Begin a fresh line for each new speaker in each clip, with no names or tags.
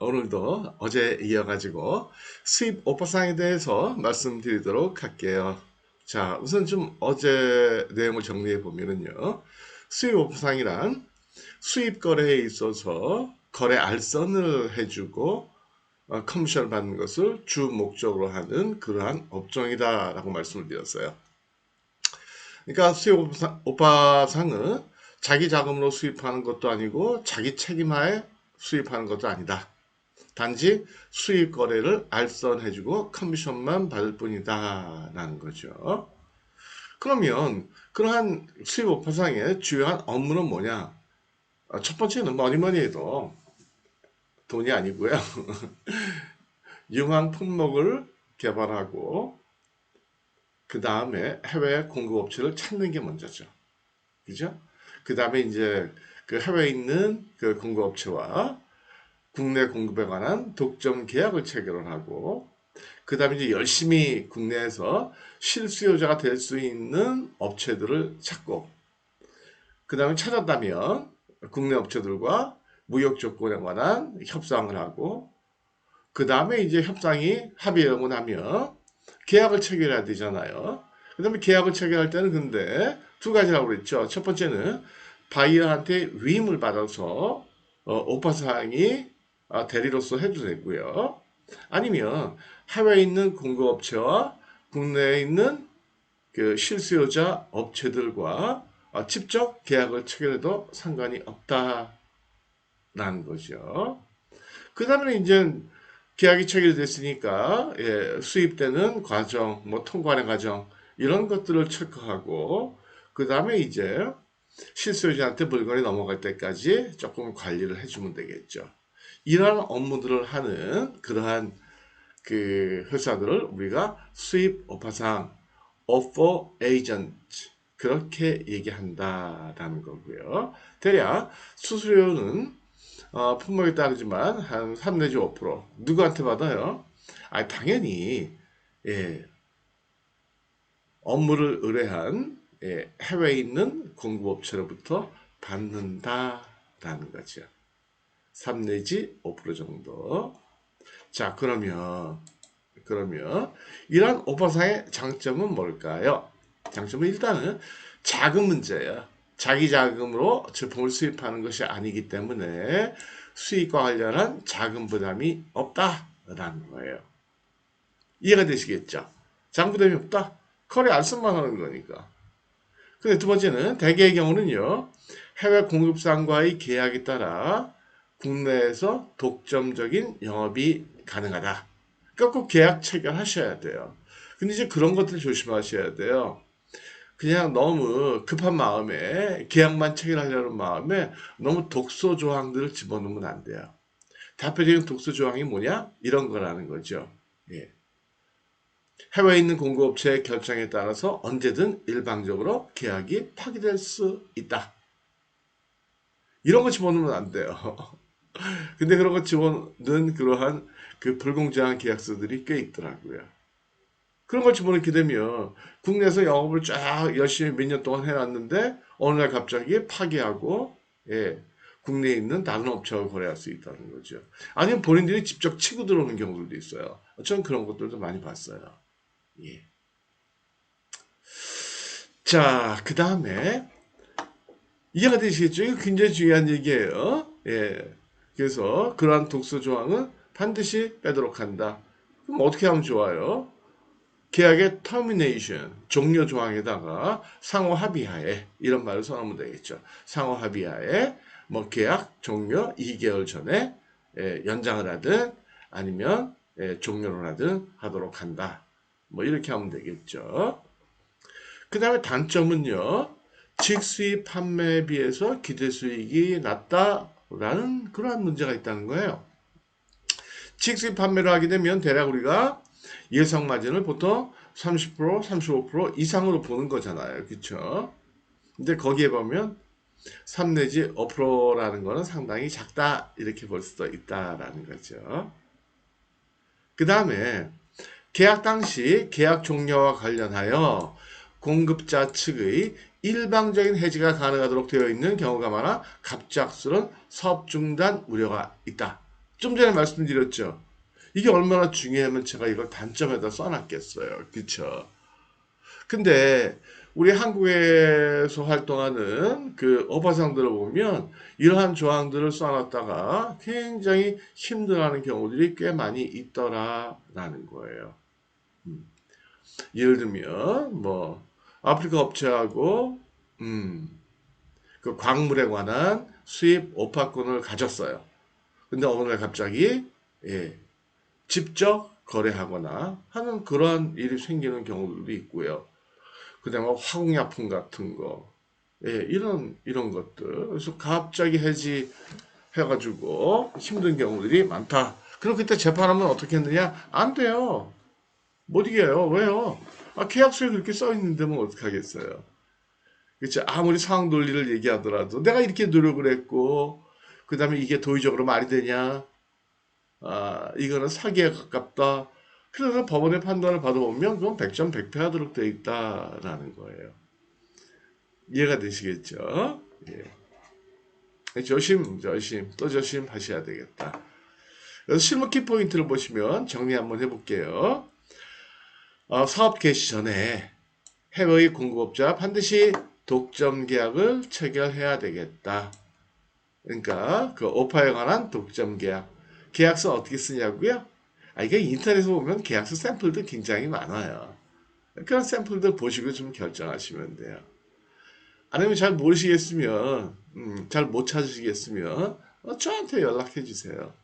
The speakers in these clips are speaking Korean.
오늘도 어제 이어가지고 수입 오파상에 대해서 말씀드리도록 할게요. 자, 우선 좀 어제 내용을 정리해 보면은요. 수입 오파상이란 수입 거래에 있어서 거래 알선을 해주고 커미션을 받는 것을 주 목적으로 하는 그러한 업종이다라고 말씀을 드렸어요. 그러니까 수입 오파상은 자기 자금으로 수입하는 것도 아니고 자기 책임하에 수입하는 것도 아니다. 단지 수입 거래를 알선해주고 커미션만 받을 뿐이다 라는 거죠. 그러면 그러한 수입 오파상의 주요한 업무는 뭐냐? 첫 번째는 뭐니 뭐니 해도 돈이 아니고요. 유망 품목을 개발하고 그 다음에 해외 공급업체를 찾는 게 먼저죠. 그죠? 그 다음에 이제 그 해외에 있는 그 공급업체와 국내 공급에 관한 독점 계약을 체결을 하고 그 다음에 이제 열심히 국내에서 실수요자가 될 수 있는 업체들을 찾고 그 다음에 찾았다면 국내 업체들과 무역 조건에 관한 협상을 하고 그 다음에 이제 협상이 합의하고 나면 계약을 체결해야 되잖아요. 그 다음에 계약을 체결할 때는 근데 두 가지라고 그랬죠. 첫 번째는 바이어한테 위임을 받아서 오파 사항이 대리로서 해도 되고요. 아니면 해외에 있는 공급업체와 국내에 있는 그 실수요자 업체들과 직접 계약을 체결해도 상관이 없다라는 거죠. 그 다음에 이제 계약이 체결됐으니까 수입되는 과정, 뭐 통관의 과정 이런 것들을 체크하고 그 다음에 이제 실수요자한테 물건이 넘어갈 때까지 조금 관리를 해주면 되겠죠. 이러한 업무들을 하는 그러한 그 회사들을 우리가 수입 오파상, offer agent 그렇게 얘기한다라는 거고요. 대략 수수료는 품목에 따르지만 한 3 내지 5% 누구한테 받아요? 당연히 예, 업무를 의뢰한 해외에 있는 공급업체로부터 받는다라는 거죠. 3 내지 5% 정도. 자, 그러면 이러한 오퍼상의 장점은 뭘까요? 장점은 일단은 자금 문제예요. 자기 자금으로 제품을 수입하는 것이 아니기 때문에 수익과 관련한 자금 부담이 없다라는 거예요. 이해가 되시겠죠? 자금 부담이 없다? 거래 알선만 하는 거니까. 근데 두 번째는 대개의 경우는요. 해외 공급상과의 계약에 따라 국내에서 독점적인 영업이 가능하다. 그러니까 꼭 계약 체결하셔야 돼요. 근데 이제 그런 것들 조심하셔야 돼요. 그냥 너무 급한 마음에 계약만 체결하려는 마음에 너무 독소 조항들을 집어넣으면 안 돼요. 대표적인 독소 조항이 뭐냐? 이런 거라는 거죠. 예. 해외에 있는 공급업체의 결정에 따라서 언제든 일방적으로 계약이 파기될 수 있다. 이런 거 집어넣으면 안 돼요. 근데 그런 거 집어넣는 그러한 그 불공정한 계약서들이 꽤 있더라고요. 그런 걸 집어넣게 되면 국내에서 영업을 쫙 열심히 몇 년 동안 해놨는데 어느 날 갑자기 파기하고 국내에 있는 다른 업체와 거래할 수 있다는 거죠. 아니면 본인들이 직접 치고 들어오는 경우들도 있어요. 저는 그런 것들도 많이 봤어요. 예. 자, 그 다음에 이해가 되시겠죠? 이거 굉장히 중요한 얘기예요. 예. 그래서 그러한 독소 조항은 반드시 빼도록 한다. 그럼 어떻게 하면 좋아요? 계약의 termination, 종료 조항에다가 상호 합의하에 이런 말을 써놓으면 되겠죠. 상호 합의하에 뭐 계약 종료 2개월 전에 연장을 하든 아니면 종료를 하든 하도록 한다. 뭐 이렇게 하면 되겠죠. 그 다음에 단점은요. 직수입 판매에 비해서 기대 수익이 낮다라는 그러한 문제가 있다는 거예요. 직수입 판매를 하게 되면 대략 우리가 예상 마진을 보통 30%, 35% 이상으로 보는 거잖아요. 그렇죠? 근데 거기에 보면 3 내지 5%라는 거는 상당히 작다 이렇게 볼 수도 있다라는 거죠. 그 다음에 계약 당시 계약 종료와 관련하여 공급자 측의 일방적인 해지가 가능하도록 되어 있는 경우가 많아 갑작스런 사업 중단 우려가 있다. 좀 전에 말씀드렸죠. 이게 얼마나 중요하면 제가 이걸 단점에다 써놨겠어요. 그쵸? 근데 우리 한국에서 활동하는 그 어바상들을 보면 이러한 조항들을 써놨다가 굉장히 힘들어하는 경우들이 꽤 많이 있더라라는 거예요. 예를 들면 뭐 아프리카 업체하고 그 광물에 관한 수입 오파권을 가졌어요. 근데 어느 날 갑자기 예, 직접 거래하거나 하는 그러한 일이 생기는 경우들도 있고요. 그다음에 화공약품 같은 거, 예, 이런 것들. 그래서 갑자기 해지해가지고 힘든 경우들이 많다. 그럼 그때 재판하면 어떻게 했느냐? 안 돼요. 못 이겨요. 왜요? 계약서에 그렇게 써 있는데 뭐 어떡하겠어요. 그렇죠. 아무리 상황 논리를 얘기하더라도 내가 이렇게 노력을 했고, 그 다음에 이게 도의적으로 말이 되냐? 이거는 사기에 가깝다. 그래서 법원의 판단을 받아보면 그건 100점 100패하도록 되어 있다라는 거예요. 이해가 되시겠죠? 예. 조심, 또 조심하셔야 되겠다. 그래서 실무 키포인트를 보시면 정리 한번 해볼게요. 사업 개시 전에 해외의 공급업자 반드시 독점 계약을 체결해야 되겠다. 그러니까 그 오파에 관한 독점 계약. 계약서 어떻게 쓰냐고요? 이게 인터넷에 보면 계약서 샘플도 굉장히 많아요. 그런 샘플들 보시고 좀 결정하시면 돼요. 아니면 잘 모르시겠으면, 잘 못 찾으시겠으면, 저한테 연락해 주세요.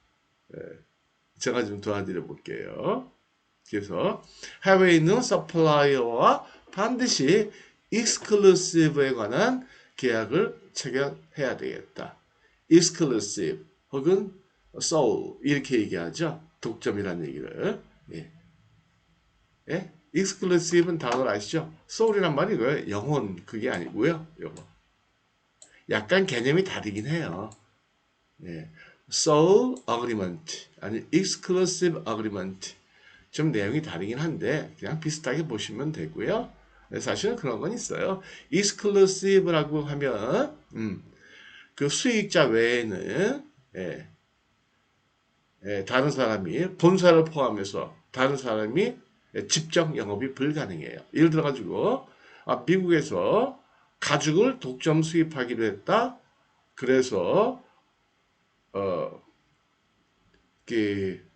제가 좀 도와드려 볼게요. 그래서 해외에 있는 서플라이어와 반드시 익스클루시브에 관한 계약을 체결해야 되겠다. 익스클루시브 혹은 소울 이렇게 얘기하죠. 독점이라는 얘기를. 예. 예? 익스클루시브는 단어를 아시죠? 소울이란 말이 이거예요. 영혼 그게 아니고요. 영혼. 약간 개념이 다르긴 해요. 예. soul agreement 아니 exclusive agreement 좀 내용이 다르긴 한데 그냥 비슷하게 보시면 되고요. 사실은 그런 건 있어요. exclusive라고 하면 그 수익자 외에는 예, 다른 사람이 본사를 포함해서 다른 사람이 직접 영업이 불가능해요. 예를 들어 가지고 미국에서 가죽을 독점 수입하기로 했다. 그래서 어, 그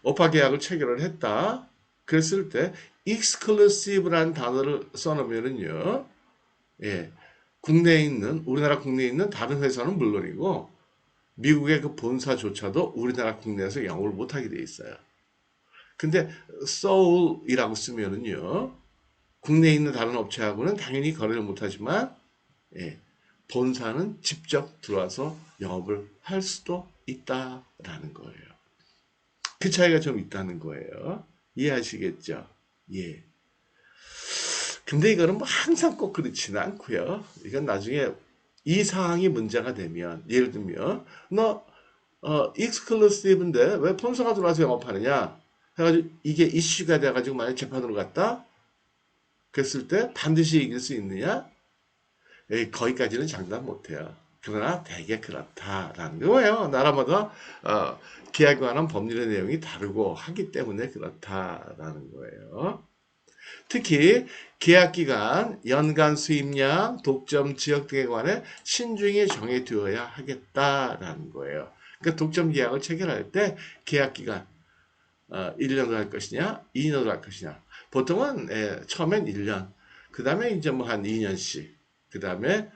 오파 계약을 체결을 했다. 그랬을 때 exclusive라는 단어를 써놓으면은요, 예, 국내에 있는 우리나라 국내에 있는 다른 회사는 물론이고 미국의 그 본사조차도 우리나라 국내에서 영업을 못하게 돼 있어요. 근데 soul이라고 쓰면은요, 국내에 있는 다른 업체하고는 당연히 거래를 못하지만 예, 본사는 직접 들어와서 영업을 할 수도 있다라는 거예요. 그 차이가 좀 있다는 거예요. 이해하시겠죠? 예. 근데 이거는 뭐 항상 꼭 그렇지는 않고요. 이건 나중에 이 상황이 문제가 되면 예를 들면 너 익스클루시브인데 왜 본사가 들어와서 영업하느냐 해가지고 이게 이슈가 돼가지고 만약 재판으로 갔다 그랬을 때 반드시 이길 수 있느냐? 거기까지는 장담 못해요. 그러나 대개 그렇다라는 거예요. 나라마다 계약에 관한 법률의 내용이 다르고 하기 때문에 그렇다라는 거예요. 특히 계약 기간, 연간 수입량, 독점 지역 등에 관해 신중히 정해두어야 하겠다라는 거예요. 그러니까 독점 계약을 체결할 때 계약 기간 1년으로 할 것이냐, 2년으로 할 것이냐. 보통은 처음엔 1년, 그 다음에 이제 뭐 한 2년씩, 그 다음에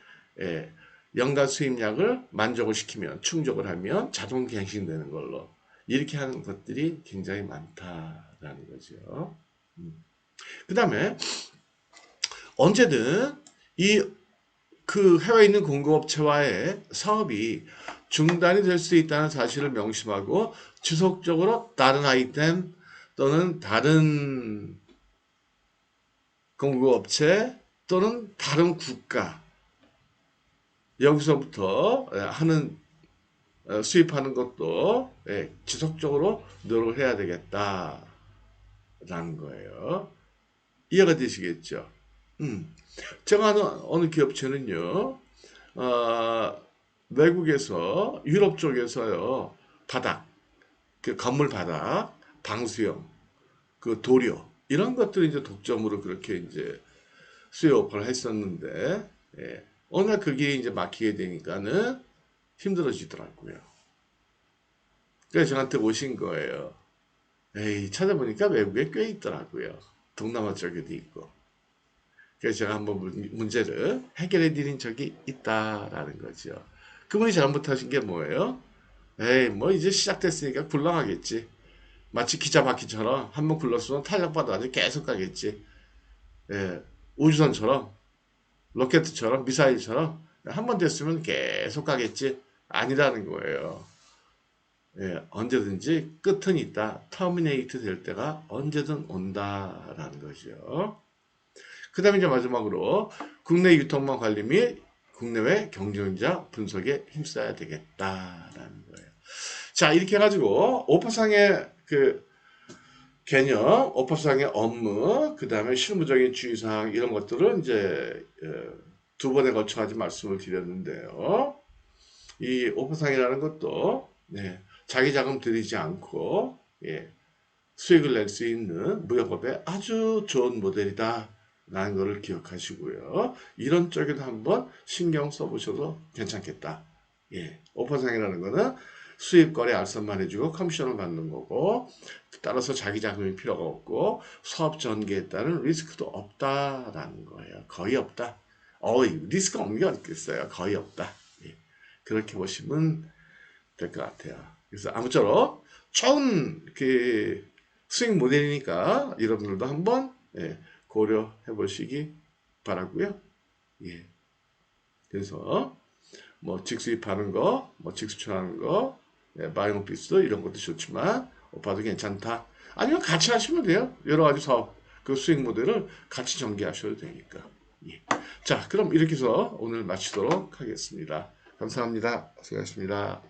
연간 수입량을 만족을 시키면, 충족을 하면 자동 갱신되는 걸로 이렇게 하는 것들이 굉장히 많다라는 거죠. 그 다음에 언제든 이 그 해외에 있는 공급업체와의 사업이 중단이 될 수 있다는 사실을 명심하고 지속적으로 다른 아이템 또는 다른 공급업체 또는 다른 국가 여기서부터 하는 수입하는 것도 지속적으로 노력을 해야 되겠다라는 거예요. 이해가 되시겠죠? 제가 아는 어느 기업체는요, 외국에서 유럽 쪽에서요 바닥 그 건물 바닥, 방수형, 그 도료 이런 것들을 이제 독점으로 그렇게 이제 수요 오퍼를 했었는데 예. 어느 날 그게 이제 막히게 되니까는 힘들어지더라고요. 그래서 저한테 오신 거예요. 에이, 찾아보니까 외국에 꽤 있더라고요. 동남아 쪽에도 있고. 그래서 제가 한번 문제를 해결해 드린 적이 있다라는 거죠. 그분이 잘못하신 게 뭐예요? 에이, 뭐 이제 시작됐으니까 굴러가겠지. 마치 기차 바퀴처럼 한번 굴렀으면 탄력받아가지고 계속 가겠지. 예, 우주선처럼, 로켓처럼, 미사일처럼 한 번 됐으면 계속 가겠지. 아니라는 거예요. 예, 언제든지 끝은 있다. 터미네이트 될 때가 언제든 온다라는 거죠. 그 다음에 이제 마지막으로 국내 유통망 관리 및 국내외 경쟁자 분석에 힘써야 되겠다라는 거예요. 자, 이렇게 해가지고 오퍼상의 그 개념, 오퍼상의 업무, 그 다음에 실무적인 주의사항 이런 것들은 이제 두 번에 걸쳐 가지고 말씀을 드렸는데요. 이 오퍼상이라는 것도 네, 자기 자금 들이지 않고 예, 수익을 낼 수 있는 무역업의 아주 좋은 모델이다. 라는 것을 기억하시고요. 이런 쪽에도 한번 신경 써보셔도 괜찮겠다. 예, 오퍼상이라는 거는 수입 거래 알선만 해주고 커미션을 받는 거고 따라서 자기 자금이 필요가 없고 사업 전개에 따른 리스크도 없다라는 거예요. 거의 없다. 리스크 없는 게 어딨겠어요. 거의 없다. 예, 그렇게 보시면 될 것 같아요. 그래서 아무쪼록 좋은 그 수익 모델이니까 여러분들도 한번 예, 고려해 보시기 바라고요. 예. 그래서 뭐 직수입하는 거, 뭐 직수출하는 거, 예, 바이오 오피스 이런 것도 좋지만 오빠도 괜찮다. 아니면 같이 하시면 돼요. 여러 가지 사업 그 수익 모델을 같이 전개하셔도 되니까. 예. 자, 그럼 이렇게 해서 오늘 마치도록 하겠습니다. 감사합니다. 수고하셨습니다.